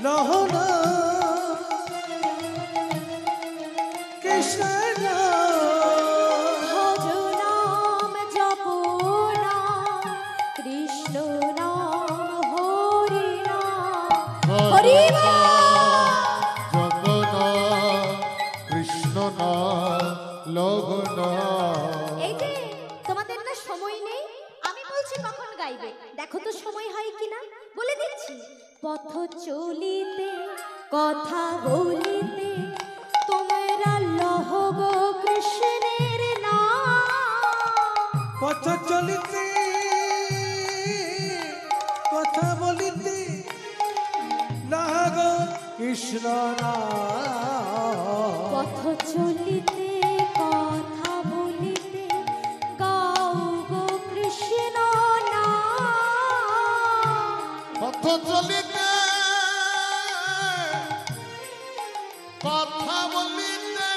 লহনা কৃষ্ণ ভজ নাম জপ নাম কৃষ্ণ নাম হরি নাম হরি কৃষ্ণ নাম লহনা। এই যে তোমাদের না সময় নেই, আমি বলছি কখন গাইবে, দেখো তো সময় হয় কিনা। বলে দিচ্ছি, পথ চলিতে কথা বলিতে তোমরা লহ গো কৃষ্ণের নাম। পথ চলিতে কথা বলিতে লাগ কৃষ্ণ নাম। পথ চলিতে কথা বলিতে গাও গো কৃষ্ণ নাম। পথ চলিতে কথা বলিতে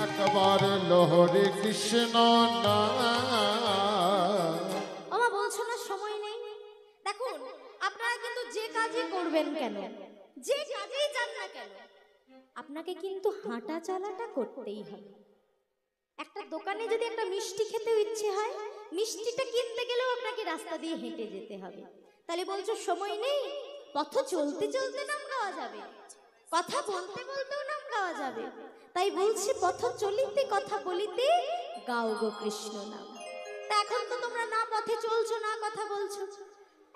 একবারে লহরে কৃষ্ণ নাম। আমা বলছো না সময় নেই। দেখুন, আপনারা কিন্তু যে কাজই করবেন কেন, যে কাজেই যান না কেন, আপনাকে কিন্তু হাঁটা চলাটা করতেই হবে। একটা দোকানে যদি একটা মিষ্টি খেতে ইচ্ছে হয়, মিষ্টিটা কিনতে গেলেও আপনাকে রাস্তা দিয়ে হেঁটে যেতে হবে। তাহলে বলছো সময় নেই, পথ চলতে চলতে নাম গাওয়া যাবে, কথা বলতে বলতেও নাম গাওয়া যাবে। তাই বলছি, পথ চলিতে কথা বলিতে গাও গো কৃষ্ণ নাম। তা এখন তো তোমরা না পথে চলছো না কথা বলছো,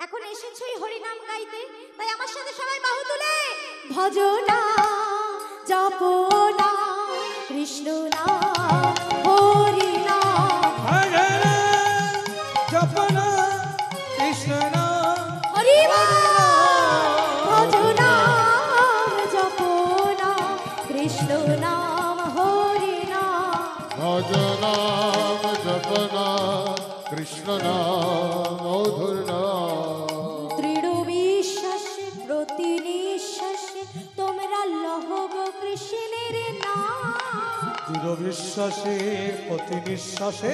এখন এসেছোই হরি নাম গাইতে। তাই আমার সাথে সবাই বাহু তুলে ভজ নাম জপ নাম কৃষ্ণ নাম হরি নাম জপনা কৃষ্ণ নাম হরি ভজ নাম জপ নাম কৃষ্ণ নাম হরি নাম। ভজ নাম জপ নাম কৃষ্ণ নাম মধুর নাম। দৃঢ় বিশ্বাসে প্রতি নিঃশ্বাসে তোমরা লহ গো কৃষ্ণের নাম। দৃঢ় বিশ্বাসে প্রতি নিঃশ্বাসে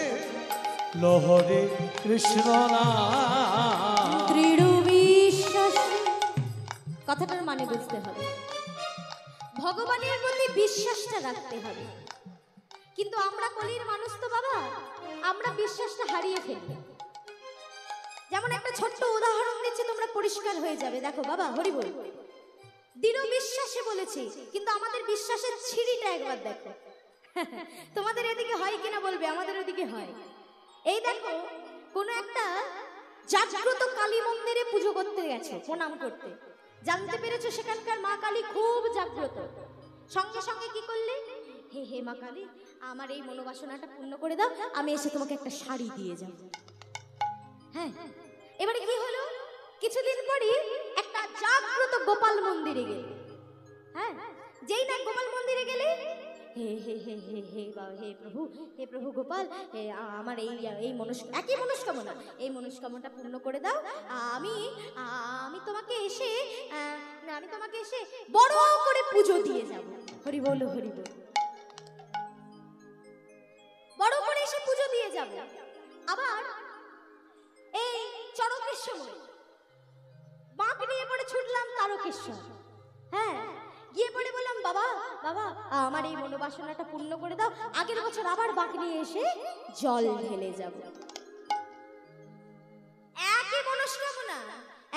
লহরে কৃষ্ণ নাম। দৃঢ় বিশ্বাসে, কথাটার মানে বুঝতে হবে, ভগবানের প্রতি বিশ্বাসটা রাখতে হবে। কিন্তু আমরা কলির মানুষ তো বাবা, আমরা বিশ্বাসটা হারিয়ে ফেলি। যেমন একটা ছোট্ট উদাহরণ দিচ্ছি, তোমরা পরিষ্কার হয়ে যাবে। দেখো বাবা, হরি বল, দৃঢ় বিশ্বাসে বলেছি, কিন্তু আমাদের বিশ্বাসের ছিঁড়িটা একবার দেখো। তোমাদের এদিকে হয় কিনা বলবে, আমাদের ওদিকে হয়। এই দেখো, কোনো একটা জাগ্রত কালী মন্দিরে পুজো করতে গেছে, প্রণাম করতে, জানতে পেরেছো সেখানকার মা কালী খুব জাগ্রত। সঙ্গে সঙ্গে কি করলে, হে হে মা কালী, আমার এই মনোবাসনাটা পূর্ণ করে দাও, আমি এসে তোমাকে একটা শাড়ি দিয়ে যাব। হ্যাঁ, এবারে কি হলো, কিছুদিন পরই একটা জাগ্রত গোপাল মন্দিরে গেলে। হ্যাঁ, যেই না গোপাল মন্দিরে গেলে, হে হে হে হে হে হে প্রভু গোপাল, আমার এই একই মনস্কামনা, এই মনস্কামনাটা পূর্ণ করে দাও। আমি আমি তোমাকে এসে বড় করে পুজো দিয়ে যাব। হরি বল হরি বল, বড় করে এসে পুজো দিয়ে যাব। আবার এই চড়কের সময় বাঁক নিয়ে পড়ে ছুটলাম তারকেশ্বর। হ্যাঁ, গিয়ে পড়ে বললাম, বাবা বাবা, আমার এই মনোবাসনাটা পূর্ণ করে দাও, আগের বছর আবার বাঁক নিয়ে এসে জল ঢেলে যাব। একই মনস্কামনা,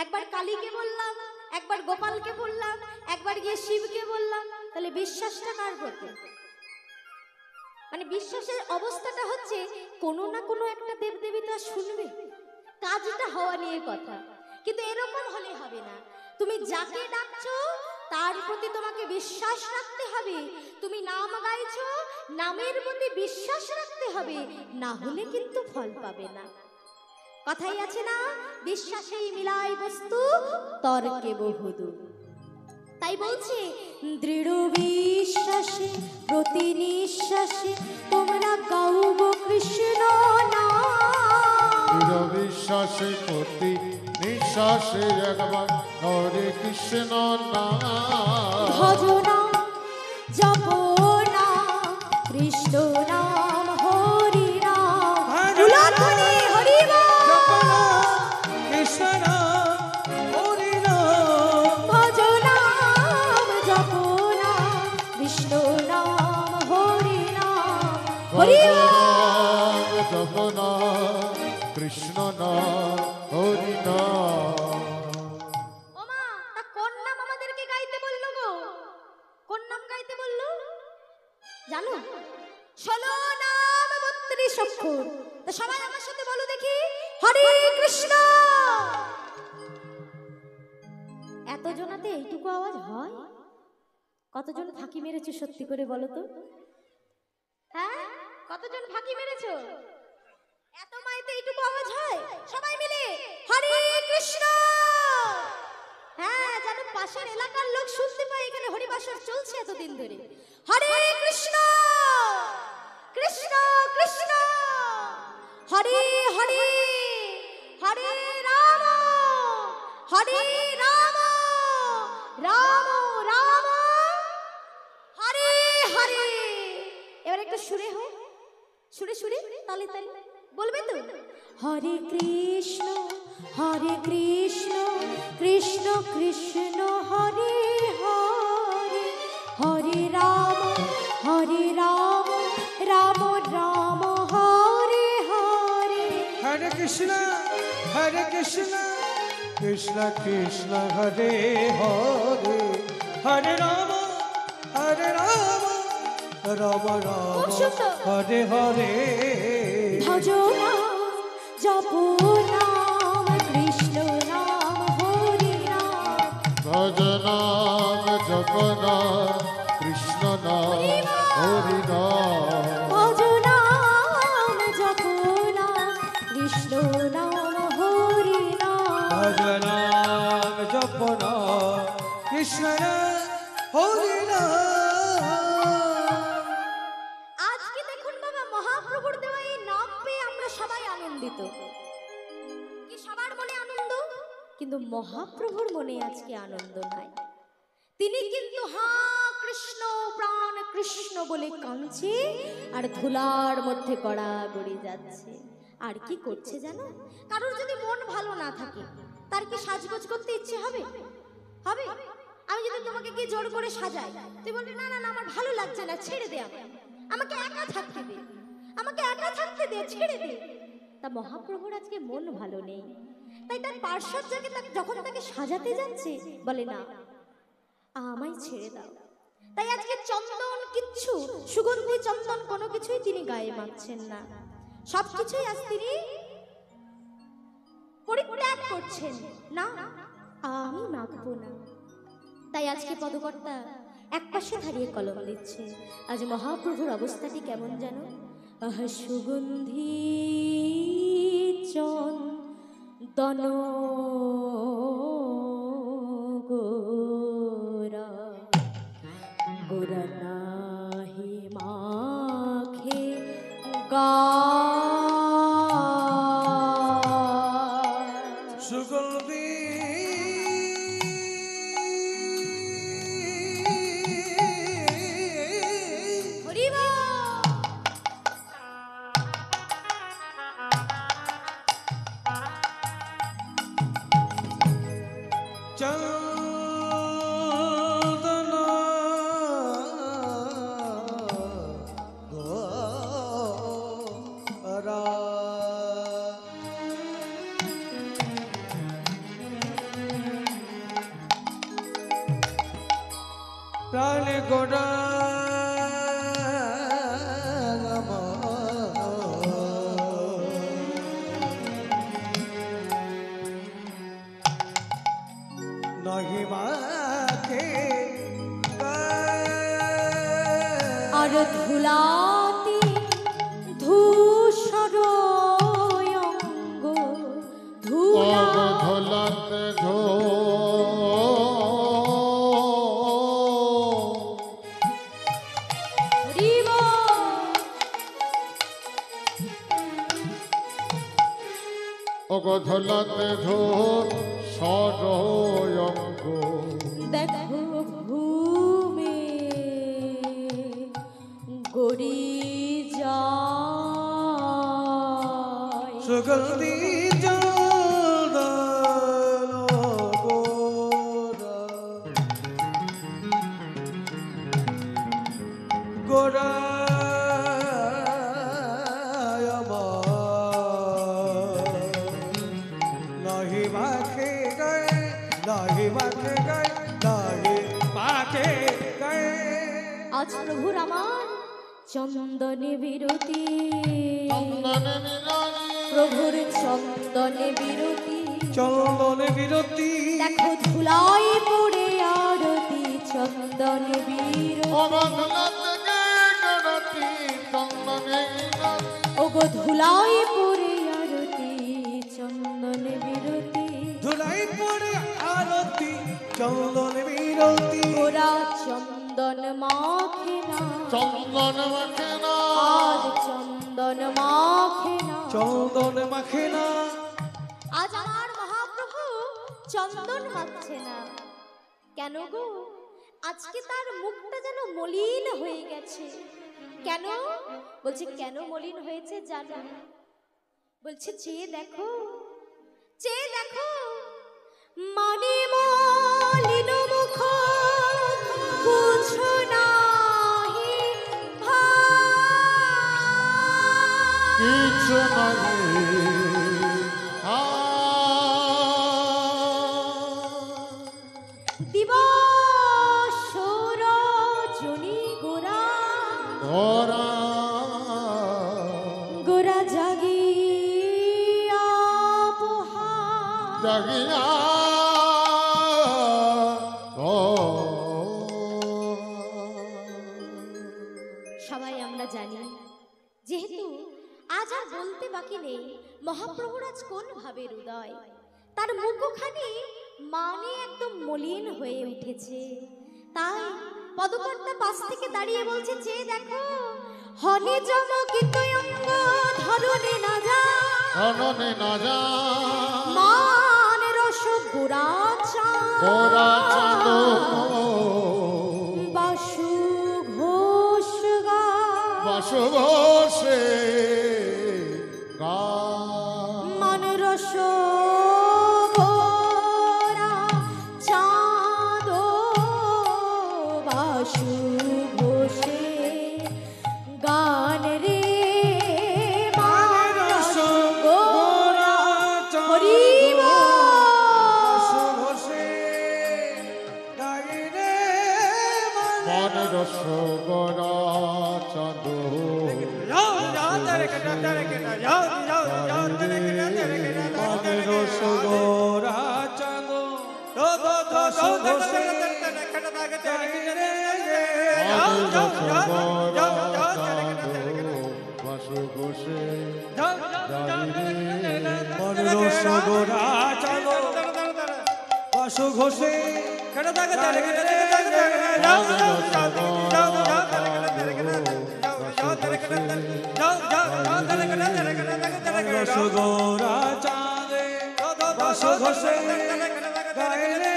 একবার কালীকে বললাম, একবার গোপালকে বললাম, একবার গিয়ে শিবকে বললাম। তাহলে বিশ্বাসটা কার প্রতি? মানে বিশ্বাসের অবস্থাটা হচ্ছে, কোনো না কোনো একটা দেবদেবী তো শুনবে, কাজটা হওয়া নিয়ে কথা। কিন্তু এরকম হলে হবে না, তুমি যাকে ডাকছো তার প্রতি তোমাকে বিশ্বাস রাখতে হবে। তুমি নাম গাইছো, নামের প্রতি বিশ্বাস রাখতে হবে, না হলে কিন্তু ফল পাবে না। কথাই আছে না, বিশ্বাসেই মিলাই বস্তু তর্কে বহুদূর। তাই বলছে, দৃঢ় বিশ্বাসে প্রতি নিঃশ্বাসে তোমরা গাও গো কৃষ্ণ নাম। দৃঢ় বিশ্বাসে প্রতি নিঃশ্বাসে একবার হরে কৃষ্ণ নাম। ভজ নাম জপ নাম কৃষ্ণ নাম হরি নাম। উলাধ্বনি হরি বল, কৃষ্ণ নাম হরি নাম। ভজ নাম জগন্নাথ কৃষ্ণ নাম হরি নাম। ওমা, তা কোন নাম আমাদেরকে গাইতে বললো গো? কোন নাম গাইতে বললো জানো? 16 নাম 32 অক্ষর। তো সবাই আমার সাথে বলো দেখি, হরে কৃষ্ণ। এত জনাতে এইটুকু আওয়াজ হয়? কতজন ফাঁকি মেরেছো সত্যি করে বলো তো? হ্যাঁ, কতজন ফাঁকি মেরেছো? এত মাইতে এইটুকু আওয়াজ হয়? সবাই মিলে হরে কৃষ্ণ। হ্যাঁ, যেন পাশের এলাকার লোক শুনতে পায় এখানে হরিবাসর চলছে এতদিন ধরে। হরে কৃষ্ণ কৃষ্ণ কৃষ্ণ হরে হরে, হরে রাম হরে রাম, রাম রাম হরে হরে। এবার একটু সুরে হোক, সুরে সুরে তালে তালে বলবে তো? হরে কৃষ্ণ কৃষ্ণ কৃষ্ণ হরে হরে, হরে রাম রাম রাম হরে হরে। হরে কৃষ্ণ কৃষ্ণ কৃষ্ণ হরে হরে, হরে রাম রাম রাম খুব সুন্দর। হরে হরে। ভজ নাম জপ নাম কৃষ্ণ নাম হরি নাম। ভজ নাম জপ নাম কৃষ্ণ নাম হরি নাম। ভজ নাম জপ নাম কৃষ্ণ নাম হরি নাম। ভজ নাম জপ নাম কৃষ্ণ নাম হরি নাম। আজকে দেখুন বাবা, মহাপ্রভুর দেওয়া এই নাম পেয়ে আমরা সবাই আনন্দিত। কি সবার মনে আনন্দ? কিন্তু মহাপ্রভুর মনে আজকে আনন্দ নাই। তিনি কিন্তু হা কৃষ্ণ প্রাণ কৃষ্ণ বলে কাঁদছে আর ধুলার মধ্যে গড়াগড়ি যাচ্ছে। আর কি করছে জানো? কারোর যদি মন ভালো না থাকে তার কি সাজগোজ করতে ইচ্ছে হবে? হবে? আমি যদি তোমাকে কি জোর করে সাজাই, তুই বলবি না না না আমার ভালো লাগছে না, ছেড়ে দে, আমাকে একা থাকতে দে, আমাকে একা থাকতে দে, ছেড়ে দে। তা মহাপ্রভুর আজকে মন ভালো নেই, তাই তার পার্শ্বদ যখন তাকে সাজাতে যাচ্ছে বলে না আমায় ছেড়ে দাও। তাই আজকে চন্দন কিচ্ছু, সুগন্ধি চন্দন কোনো কিছুই তিনি গায়ে মাখছেন না, সবকিছুই আজ তিনি পরিত্যাগ করছেন। না, আমি মাখবো না। তাই আজকে পদকর্তা এক পাশে দাঁড়িয়ে কলম দিচ্ছে। আজ মহাপ্রভুর অবস্থাটি কেমন জানো? আহা সুগন্ধি চন্দন গোরা, গোরা নাহি মাখে গা। সুগন্ধি চন্দন গোরা, প্রাণ গোরা নাহি মাখে আর ধুলাতে ধূসর অঙ্গ, ধুলা ধুলাতে ধো হরিব। ধুলাতে ধো সরয়ঙ্গ। দেখো ঘুমে গড়ি যায়। সুগন্ধি চন্দন নাহি মাখে গায়ে নাহি মাখে গায়ে নাহি মাখে গায়ে আজ প্রভুর আমার চন্দনে বিরতি, চন্দনে মিলনে প্রভুর চন্দনে বিরতি, চন্দনে বিরতি দেখো ধুলাই পড়ে আরতি চন্দনে বিরতি, অবধলাতে গড়তি চন্দনে মিলনে ওগো ধুলাই পড়ে আরতি চন্দনে বিরতি, ধুলাই পড়ে আরতি চন্দনে বিরতি ওরা চন্দন মাখে না, চন্দন মাখে না আজ চন্দন মাখে না, চন্দন মাখে না আজ আমার মহাপ্রভু চন্দন মাখছে না কেন গো? আজকে তার মুখটা যেন মলিন হয়ে গেছে। কেন বলছে? কেন মলিন হয়েছে জানো? বলছে চেয়ে দেখো, চেয়ে দেখো, মানে মলিন মুখ বুঝো নাহি ভাই। কিছু নাই দিবস রজনী গোরা, ধরা গোরা জাগিয়া পোহা, জাগিয়া সবাই আমরা জানি, যেহেতু আজ আর বলতে বাকি নেই মহাপ্রভুর আজ কোন ভাবের উদয়, তার মুখখানি মানে একদম মলিন হয়ে উঠেছে। তাই পদকর্তা পাশ থেকে দাঁড়িয়ে বলছে চেয়ে দেখো, হনে চমকিত অঙ্গ ধরনে না যা, ধরনে না যা মান রস গোরা গোরা চাঁদ বাসু ঘোষ গা, বাসু বসে গা মান রস গোরা চাঁদ বাসু ঘোষে গান রে মান রস গোরা হরিব ঘষে গায়ে রে মন রস গোরা চাঁদ মনে রসগোরা চাঁদ রস ঘষে গায়ে রে মন রস গোরা চাঁদ বাসু বসে মনে রসগোরা চাঁদ রস ঘষে রসগোরা চাঁদে বাস ঘষে গায়ে রে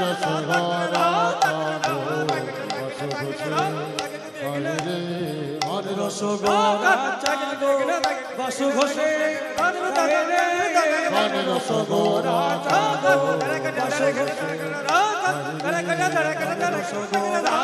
রসগোরা চাঁদ বাস ঘষে গায়ে রে রসগোরা চাঁদ বাস ঘষে রসগোরা